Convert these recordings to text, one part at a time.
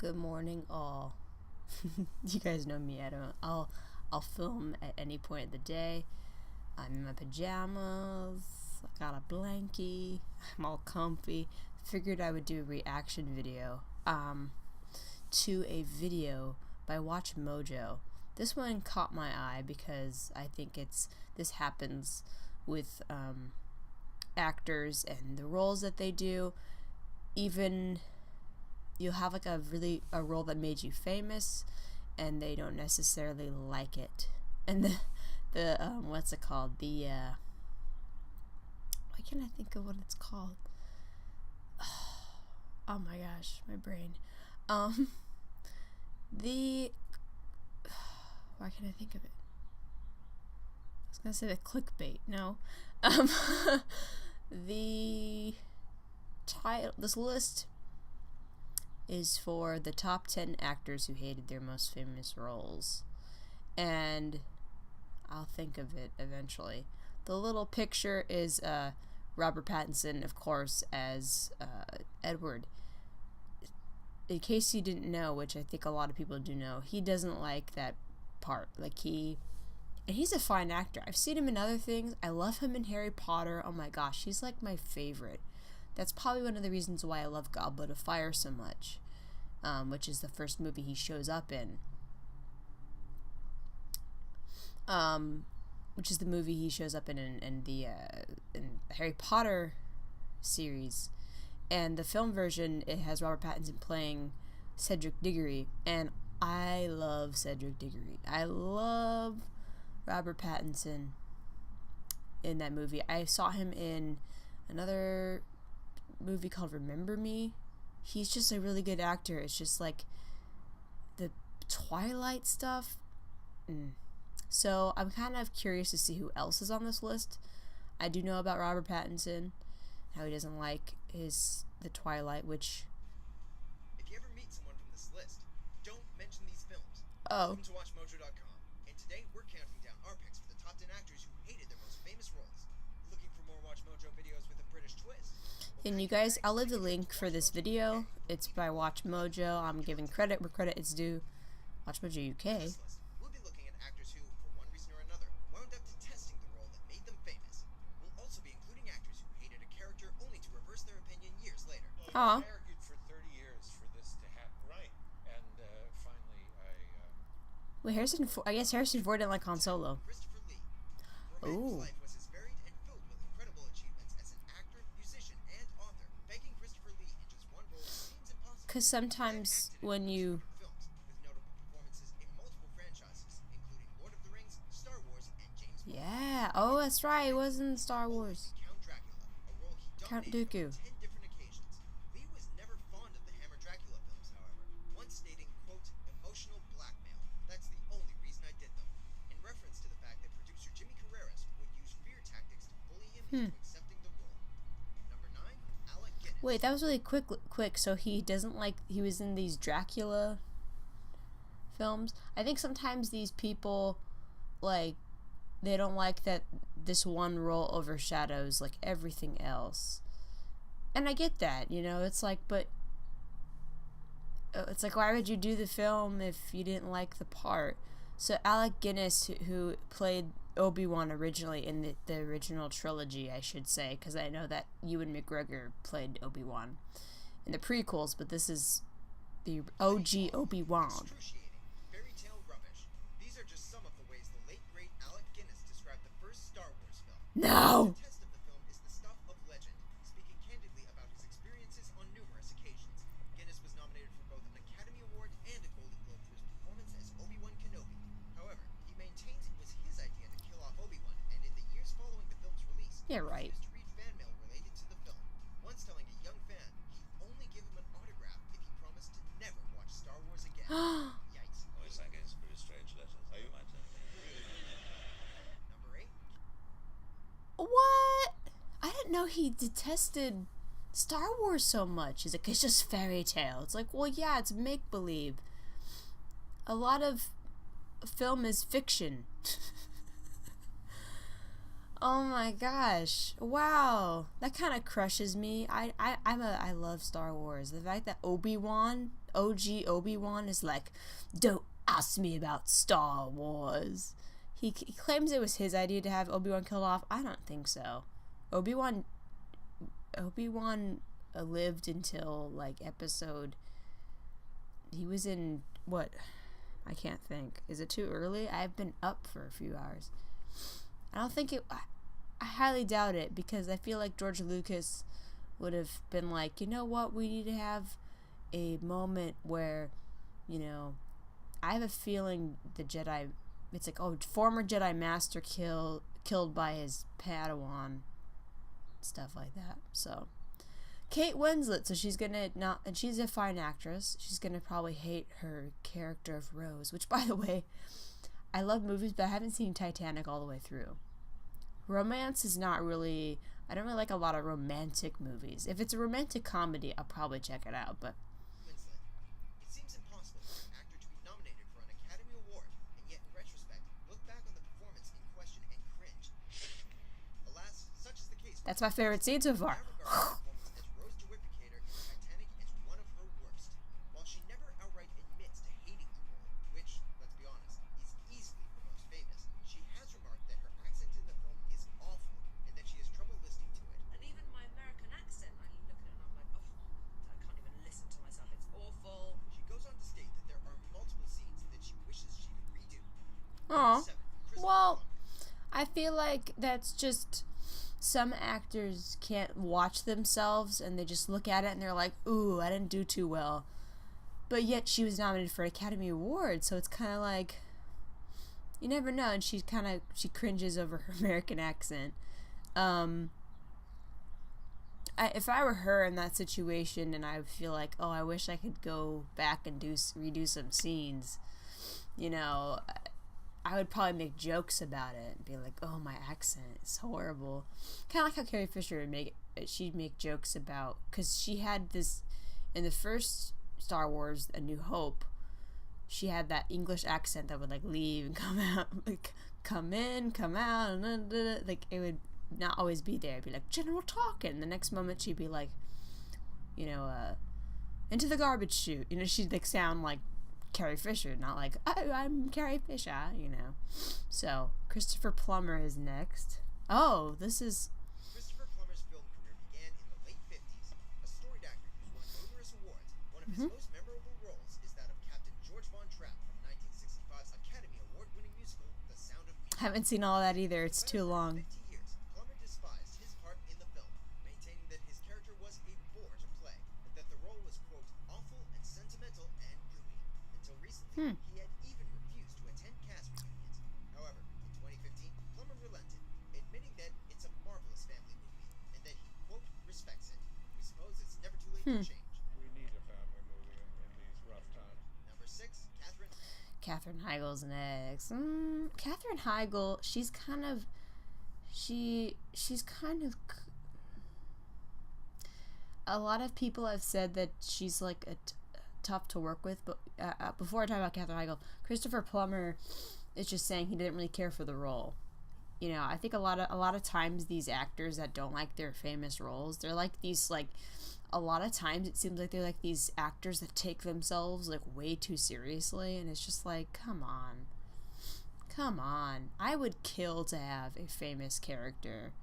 Good morning, all. You guys know me. I'll film at any point of the day. I'm in my pajamas. I got a blankie. I'm all comfy. Figured I would do a reaction video to a video by Watch Mojo. This one caught my eye because I think this happens with actors and the roles that they do. Even you'll have like a role that made you famous and they don't necessarily like it. And the what's it called? Why can't I think of what it's called? Oh my gosh, my brain. Why can't I think of it? I was gonna say the clickbait. No. The title, this list is for the top 10 actors who hated their most famous roles, and I'll think of it eventually. The little picture is Robert Pattinson, of course, as Edward. In case you didn't know, which I think a lot of people do know, he doesn't like that part. And he's a fine actor. I've seen him in other things. I love him in Harry Potter. Oh my gosh, he's like my favorite. That's probably one of the reasons why I love Goblet of Fire so much, which is the first movie he shows up in. Which is the movie he shows up in the Harry Potter series. And the film version, it has Robert Pattinson playing Cedric Diggory, and I love Cedric Diggory. I love Robert Pattinson in that movie. I saw him in another movie called Remember Me. He's just a really good actor. It's just like the Twilight stuff. So I'm kind of curious to see who else is on this list. I do know about Robert Pattinson, how he doesn't like the Twilight, which... If you ever meet someone from this list, don't mention these films. Oh. Welcome to WatchMojo.com, and today we're counting down our picks for the top 10 actors who hated their most famous roles. Looking for more Watch Mojo videos with a British twist? And you guys, I'll leave the link for this video. It's by Watch Mojo. I'm giving credit where credit is due. Watch Mojo UK. We'll be looking at actors who, for one reason or another, wound up detesting the role that made them famous. We'll also be including actors who hated a character only to reverse their opinion years later. Aw. I argued for 30 years for this to happen. Right. And finally, Wait, I guess Harrison Ford didn't like Han Solo. Christopher Lee. Ooh. His life was as varied and filled with incredible achievements as an actor, musician, and author. Begging Christopher Lee in just one role seems impossible. Because sometimes when you... Films with notable performances in multiple franchises, including Lord of the Rings, Star Wars, and James Bond. Yeah. Oh, that's right. It was in Star Wars. Count Dracula, a role he Count dominated Dooku. on 10 different occasions. Lee was never fond of the Hammer Dracula films, however, once stating, quote, emotional blackmail. That's the only reason I did them. In reference to the fact that producer Jimmy Carreras would use fear tactics to bully him into accepting the role. Number 9, Alec Guinness. Wait, that was really quick. So he doesn't like... He was in these Dracula films. I think sometimes these people, like, they don't like that this one role overshadows, like, everything else. And I get that, you know? It's like, but... It's like, why would you do the film if you didn't like the part? So Alec Guinness, who played Obi-Wan originally in the original trilogy, I should say, because I know that Ewan McGregor played Obi-Wan in the prequels, but this is the OG Obi-Wan. Excruciating, fairy tale rubbish. These are just some of the ways the late great Alec Guinness described the first Star Wars film. No! The test of the film is the stuff of legend, speaking candidly about his experiences on numerous occasions. Guinness was nominated for both an Academy Award and a Golden Globe for his performance as Obi-Wan Kenobi. However, he maintains it was his idea to kill off Obi-Wan, and in the years following the film's release, Yeah, right. he refused to read fan mail related to the film. Once telling a young fan he'd only give him an autograph if he promised to never watch Star Wars again. Yikes. always I get some pretty strange letters. Are you my turn? Number 8, What? I didn't know he detested Star Wars so much. He's like, it's just fairy tale. It's like, well, yeah, it's make-believe. A lot of film is fiction. Oh my gosh! Wow, that kind of crushes me. I love Star Wars. The fact that Obi-Wan, OG Obi-Wan, is like, don't ask me about Star Wars. He claims it was his idea to have Obi-Wan killed off. I don't think so. Obi-Wan lived until like episode. He was in what? I can't think. Is it too early? I've been up for a few hours. I don't think it. I highly doubt it, because I feel like George Lucas would have been like, you know what, we need to have a moment where, you know, I have a feeling the Jedi. It's like, oh, former Jedi Master killed by his Padawan, stuff like that. So, Kate Winslet, so she's gonna not, and she's a fine actress. She's gonna probably hate her character of Rose, which, by the way, I love movies, but I haven't seen Titanic all the way through. Romance is not really, I don't really like a lot of romantic movies. If it's a romantic comedy, I'll probably check it out, but. Winslet. It seems impossible for an actor to be nominated for an Academy Award, and yet in retrospect, look back on the performance in question and cringe. Alas, such is the case. That's my favorite scene so far. As Rose DeWitt-Picator in Titanic is one of her worst. While she never outright admits to hating the role, which, let's be honest, is easily her most famous, she has remarked that her accent in the film is awful and that she has trouble listening to it. And even my American accent, I look at it and I'm like, oh, I can't even listen to myself. It's awful. She goes on to state that there are multiple scenes that she wishes she could redo. Aw. 7. Well, I feel like that's just, some actors can't watch themselves and they just look at it and they're like, ooh, I didn't do too well. But yet she was nominated for an Academy Award, so it's kind of like, you never know. And she cringes over her American accent. If I were her in that situation and I would feel like, oh, I wish I could go back and redo some scenes, you know, I would probably make jokes about it and be like, oh, my accent is horrible. Kind of like how Carrie Fisher would she'd make jokes about, because she had this, in the first Star Wars, A New Hope, she had that English accent that would like leave and come out, like come in, come out, and like it would not always be there. It'd be like, General talking. The next moment she'd be like, you know, into the garbage chute. You know, she'd like sound like Carrie Fisher, not like, oh, I'm Carrie Fisher, you know. So, Christopher Plummer is next. Oh, this is... Christopher Plummer's film career began in the late 50s. A storied actor who's won numerous awards. One of his most memorable roles is that of Captain George Von Trapp from 1965's Academy Award-winning musical, The Sound of Music. Haven't seen all that either. It's too long. 50 years, Plummer despised his part in the film, maintaining that his character was a bore to play, but that the role was, quote, awful and sentimental and gloomy. Until recently, he had even refused to attend cast reunions. However, in 2015, Plummer relented, admitting that it's a marvelous family movie, and that he, quote, respects it. We suppose it's never too late to change. We need a family movie in these rough times. Number 6, Katherine Heigl's next. Katherine Heigl, she's kind of a lot of people have said that she's like tough to work with, but before I talk about Katherine Heigl, Christopher Plummer is just saying he didn't really care for the role. You know, I think a lot of times these actors that don't like their famous roles, they're like these, like, a lot of times it seems like they're like these actors that take themselves like way too seriously, and it's just like, come on. I would kill to have a famous character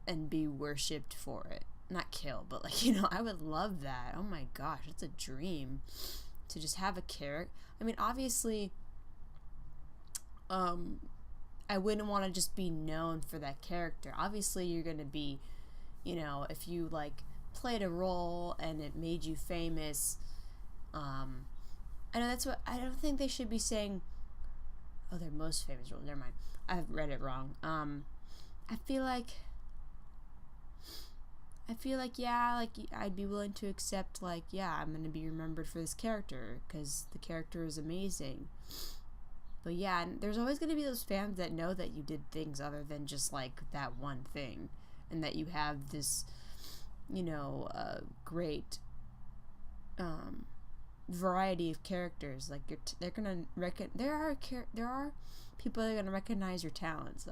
and be worshipped for it. Not kill, but like, you know, I would love that. Oh my gosh, it's a dream to just have a character. I mean, obviously, I wouldn't want to just be known for that character. Obviously, you're going to be, you know, if you like played a role and it made you famous, I know that's what, I don't think they should be saying, oh, their most famous role. Never mind. I've read it wrong. I feel like, yeah, like, I'd be willing to accept, like, yeah, I'm going to be remembered for this character because the character is amazing. But yeah, and there's always going to be those fans that know that you did things other than just, like, that one thing. And that you have this, you know, great variety of characters. Like, they're going to there are people that are going to recognize your talents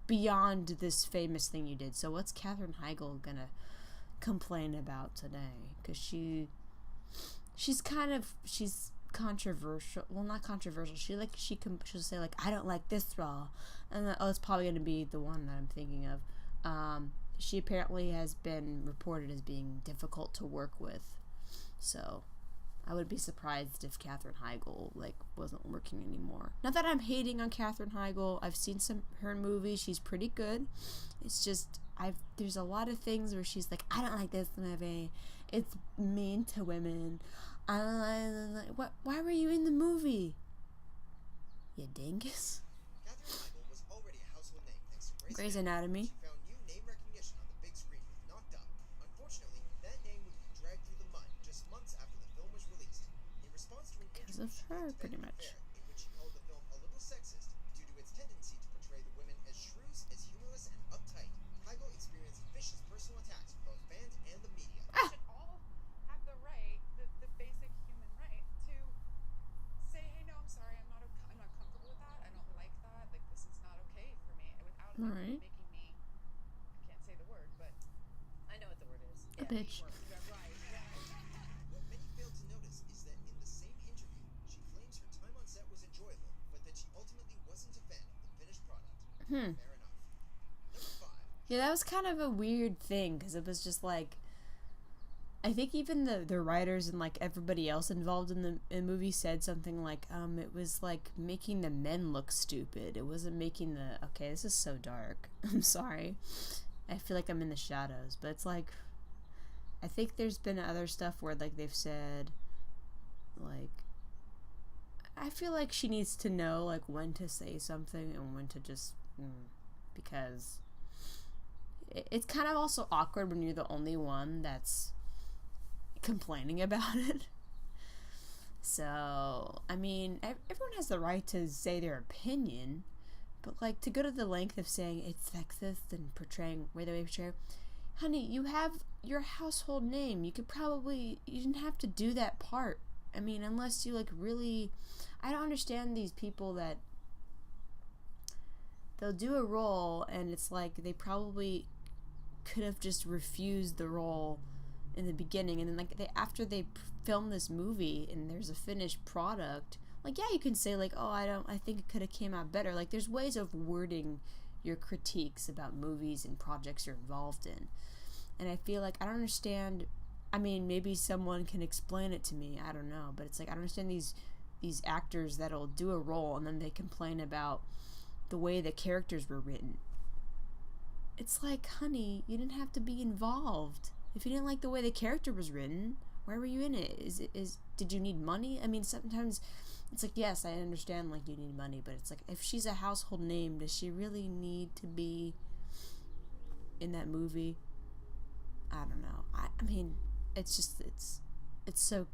beyond this famous thing you did. So what's Katherine Heigl gonna complain about today? Because she's controversial. Well, not controversial. She'll say like, I don't like this role, and then, it's probably gonna be the one that I'm thinking of. She apparently has been reported as being difficult to work with, so I would be surprised if Katherine Heigl wasn't working anymore. Not that I'm hating on Katherine Heigl. I've seen her movies. She's pretty good. It's just there's a lot of things where she's like, I don't like this movie. It's mean to women. I don't like what. Why were you in the movie? You dingus. Katherine Heigl was already a household name thanks to Grey's Anatomy. She found new name recognition on the big screen with Knocked Up. Unfortunately, that name would be dragged through the mud just months after the film was released. In response to an Because interview of she her, gave to pretty Vanity much. Fair, in which she called the film a little sexist due to its tendency to portray the women as shrews, as humorless and uptight. Heigl experienced vicious personal attacks from both fans and the media. We should all have the right, the basic human right, to say, hey, no, I'm sorry, I'm not comfortable with that. I don't like that. Like, this is not okay for me. Without it Right. making me, I can't say the word, but I know what the word is. A bitch. Yeah, right. Yeah. What many fail to notice is that in the same interview, she claims her time on set was enjoyable, but that she ultimately wasn't a fan of the finished product. Fair enough. Number 5. Yeah, that was kind of a weird thing, because it was just like, I think even the writers and everybody else involved in the movie said something like, it was making the men look stupid. It wasn't making okay, this is so dark. I'm sorry. I feel like I'm in the shadows, but it's I think there's been other stuff where they've said I feel like she needs to know when to say something and when to just because it's kind of also awkward when you're the only one that's complaining about it. So, I mean, everyone has the right to say their opinion, but to go to the length of saying it's sexist and portraying the way they portray, honey, you have your household name. You didn't have to do that part. I mean, unless you really, I don't understand these people that they'll do a role and it's they probably could have just refused the role in the beginning, and then after they film this movie and there's a finished product, yeah, you can say I think it could have came out better. There's ways of wording your critiques about movies and projects you're involved in, and I feel I don't understand. I mean, maybe someone can explain it to me, I don't know, but it's I don't understand these actors that'll do a role and then they complain about the way the characters were written. It's honey, you didn't have to be involved. If you didn't like the way the character was written, why were you in it? Did you need money? I mean, sometimes it's yes, I understand you need money, but it's if she's a household name, does she really need to be in that movie? I don't know. I mean, it's just it's so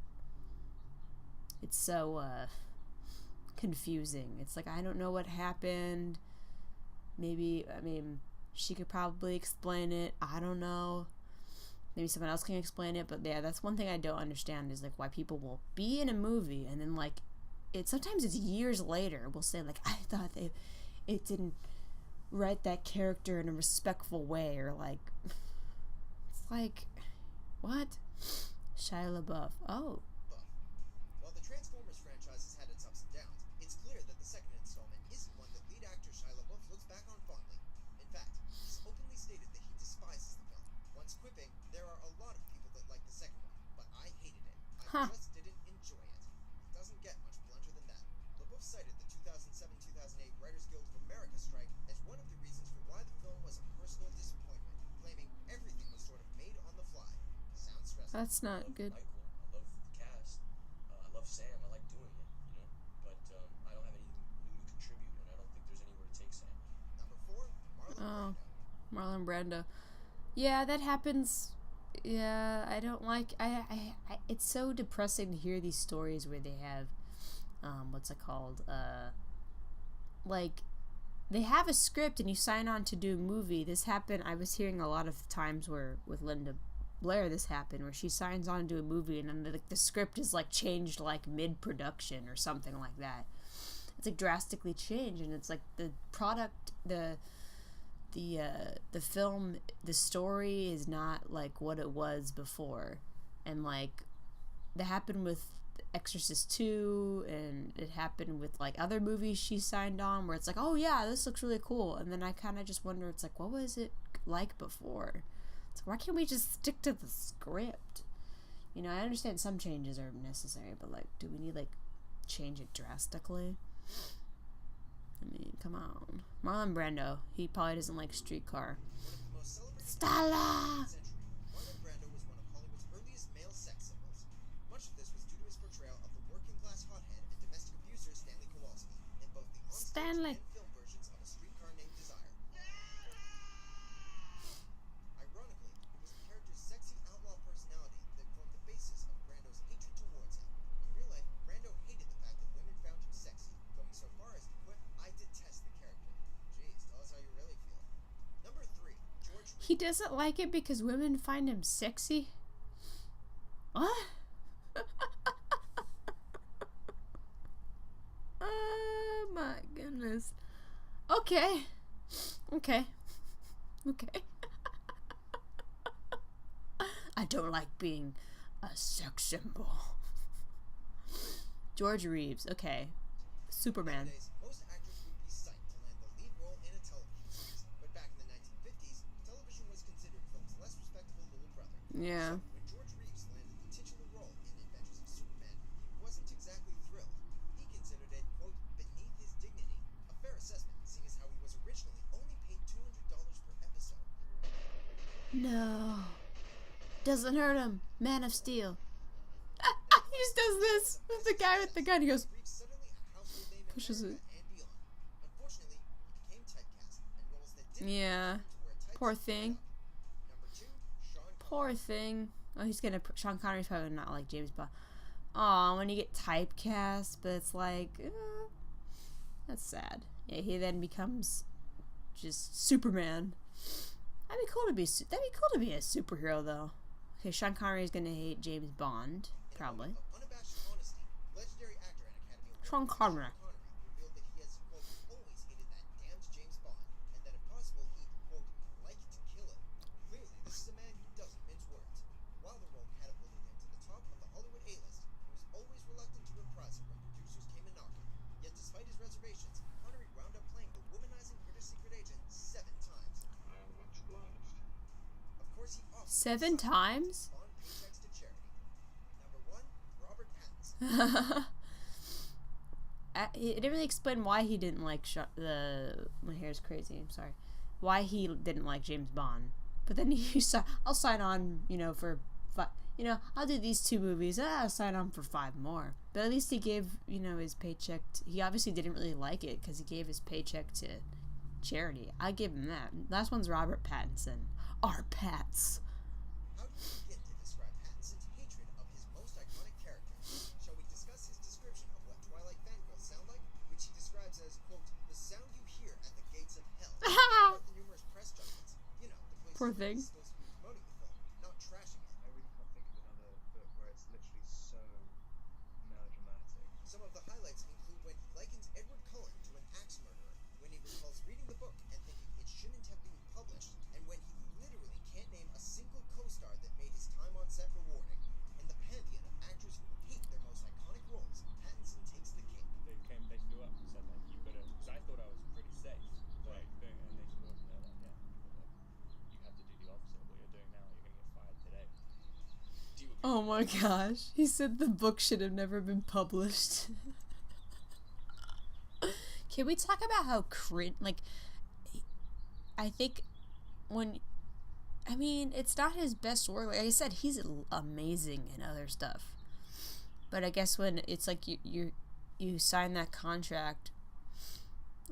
confusing. It's I don't know what happened. Maybe, I mean, she could probably explain it. I don't know. Maybe someone else can explain it, but yeah, that's one thing I don't understand is why people will be in a movie and then sometimes it's years later will say I thought it didn't write that character in a respectful way, or it's what? Shia LaBeouf. Oh. While the Transformers franchise has had its ups and downs, it's clear that the second installment isn't one that lead actor Shia LaBeouf looks back on fondly. In fact, he's openly stated that he despises the film, once quipping, "There are a lot of people that like the second one, but I hated it. I just didn't enjoy it." It doesn't get much blunter than that. LaBeouf cited the 2007-2008 Writers Guild of America strike as one of the reasons for why the film was a personal disappointment, claiming everything was sort of made on the fly. Sounds stressful. That's not good. Michael, I love the cast. I love Sam. I like doing it, but I don't have anything new to contribute, and I don't think there's anywhere to take Sam. Number 4, Marlon Brando. Marlon Brando. Yeah, that happens. Yeah, I don't like. It's so depressing to hear these stories where they have, what's it called? They have a script and you sign on to do a movie. This happened. I was hearing a lot of times where with Linda Blair this happened, where she signs on to a movie and then the script is changed mid-production or something like that. it's like drastically changed, and it's like the product, the film, the story is not like what it was before. And like that happened with Exorcist 2, and it happened with like other movies she signed on where it's like, oh yeah, this looks really cool, and then I kind of just wonder, it's like, what was it like before? It's like, why can't we just stick to the script? You know, I understand some changes are necessary, but like, do we need like change it drastically? I mean, come on. Marlon Brando, he probably doesn't like Streetcar. Stella! Marlon Brando was one of Hollywood's earliest male sex symbols. Much of this was due to his portrayal of the working-class hothead and domestic abuser Stanley Kowalski in both the onstage and film versions of A Streetcar Named Desire. Ironically, it was the character's sexy outlaw personality that formed the basis of Brando's hatred towards him. In real life, Brando hated the fact that women found him sexy, going so far as to quip, "I detest the character." Jeez, tell us how you really feel. Number 3, George Reeves. He doesn't like it because women find him sexy? What? Oh my goodness. Okay. I don't like being a sex symbol. George Reeves. Okay. Superman. Nowadays, most actors would be psyched to land the lead role in a television series, but back in the 1950s, television was considered film's less respectable little brother. Yeah. So, when George Reeves landed the titular role in Adventures of Superman, he wasn't exactly thrilled. He considered it, quote, beneath his dignity. A fair assessment, seeing as how he was originally only paid $200 per episode. No. Doesn't hurt him. Man of Steel. He just does this with the guy with the gun. He goes, Reeves suddenly a household name in pushes it. America and beyond. Unfortunately, he became typecast, and roles that didn't Yeah. to where types Poor ended thing. up. Number 2, Sean Connery. Poor thing. Oh, he's gonna. Sean Connery's probably not like James Bond. Aw, when you get typecast, but it's like, that's sad. Yeah, he then becomes just Superman. That'd be cool to be. That'd be cool to be a superhero, though. Okay, Sean Connery's gonna hate James Bond, probably. Of unabashed honesty, legendary actor and Academy Award Sean Connery. revealed that he has, quote, always hated that damned James Bond, and that if possible, he'd, quote, like to kill him. Clearly, this is a man who doesn't mince words. While the role catapulted him to the top of the Hollywood A-list, he was always reluctant to reprise it when producers came a knocking. Yet despite his reservations, Connery wound up playing the womanizing British secret agent 7 times. I am much obliged. Of course, he offered 7 times? Bond paychecks to charity. Number 1, Robert Pattinson. He didn't really explain why he didn't like my hair's crazy. I'm sorry. Why he didn't like James Bond. But then I'll sign on, for I'll do these 2 movies. I'll sign on for 5 more. But at least he gave, his paycheck. He obviously didn't really like it because he gave his paycheck to charity. I give him that. Last one's Robert Pattinson. Our Pats. How do you begin to describe Pattinson's hatred of his most iconic character? Shall we discuss his description of what Twilight fangirls sound like, which he describes as, quote, the sound you hear at the gates of hell? About the numerous press judgments. The places Poor where thing. he's supposed to be promoting the film, not trashing it. I really can't think of another book where it's literally so melodramatic. Some of the highlights include when he likens Edward Cullen to an axe murderer, when he recalls reading the book and thinking it shouldn't have been published, and when he literally can't name a single co-star that made his time on set rewarding. In the pantheon of actors who hate their most iconic roles, Pattinson takes the cake. They flew up and said that you gotta, because I thought I was pretty safe, like doing, and they flew up and they're like, yeah, you have to do the opposite of what you're doing now. You're gonna get fired today. Do you agree? Oh my gosh. He said the book should have never been published. Can we talk about how I think it's not his best work. Like I said, he's amazing in other stuff. But I guess when it's like you sign that contract,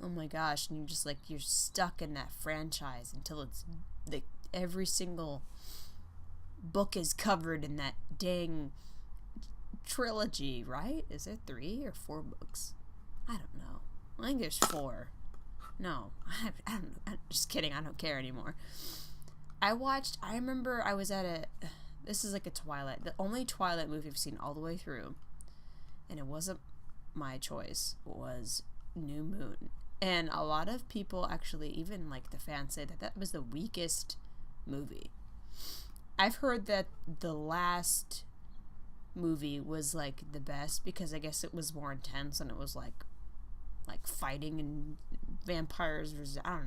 oh my gosh, and you're just like, you're stuck in that franchise until it's like every single book is covered in that dang trilogy, right? Is there 3 or 4 books? I don't know. I think there's 4. No, I'm just kidding. I don't care anymore. I remember I was at this is like a Twilight, the only Twilight movie I've seen all the way through, and it wasn't my choice, was New Moon. And a lot of people actually, even like the fans, say that that was the weakest movie. I've heard that the last movie was like the best because I guess it was more intense and it was like fighting and vampires versus I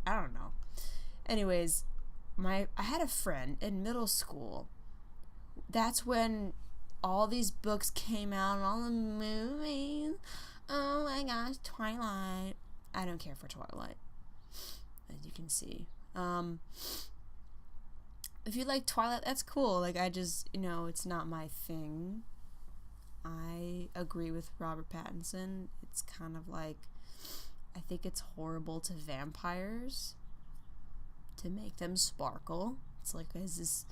don't know. Anyways, I had a friend in middle school. That's when all these books came out and all the movies. Oh my gosh, Twilight. I don't care for Twilight, as you can see. If you like Twilight, that's cool. Like, I just, it's not my thing. I agree with Robert Pattinson. It's kind of like, I think it's horrible to vampires to make them sparkle. It's like, is this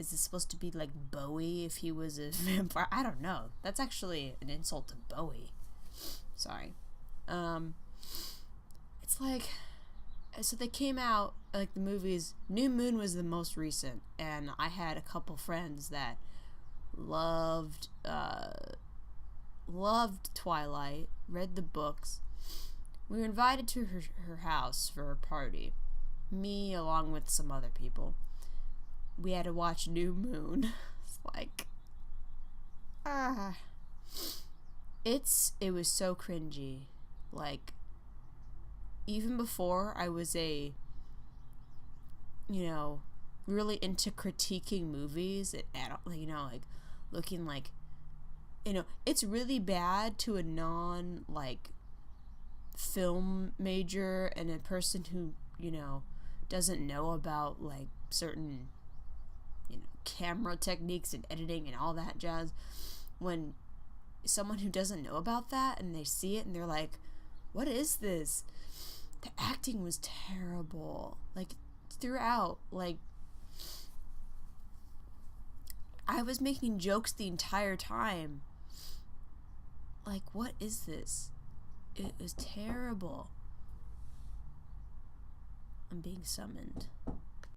supposed to be like Bowie if he was a vampire? I don't know. That's actually an insult to Bowie. Sorry. It's like, so they came out, like, the movies. New Moon was the most recent, and I had a couple friends that loved Twilight, read the books. We were invited to her house for a party, me along with some other people. We had to watch New Moon. It's like, it was so cringy. Like, even before I was really into critiquing movies and, like, looking like, it's really bad to a non, like, film major and a person who, doesn't know about, like, certain, camera techniques and editing and all that jazz. When someone who doesn't know about that and they see it and they're like, what is this? The acting was terrible. Like, throughout, like, I was making jokes the entire time. Like, what is this? It was terrible. I'm being summoned.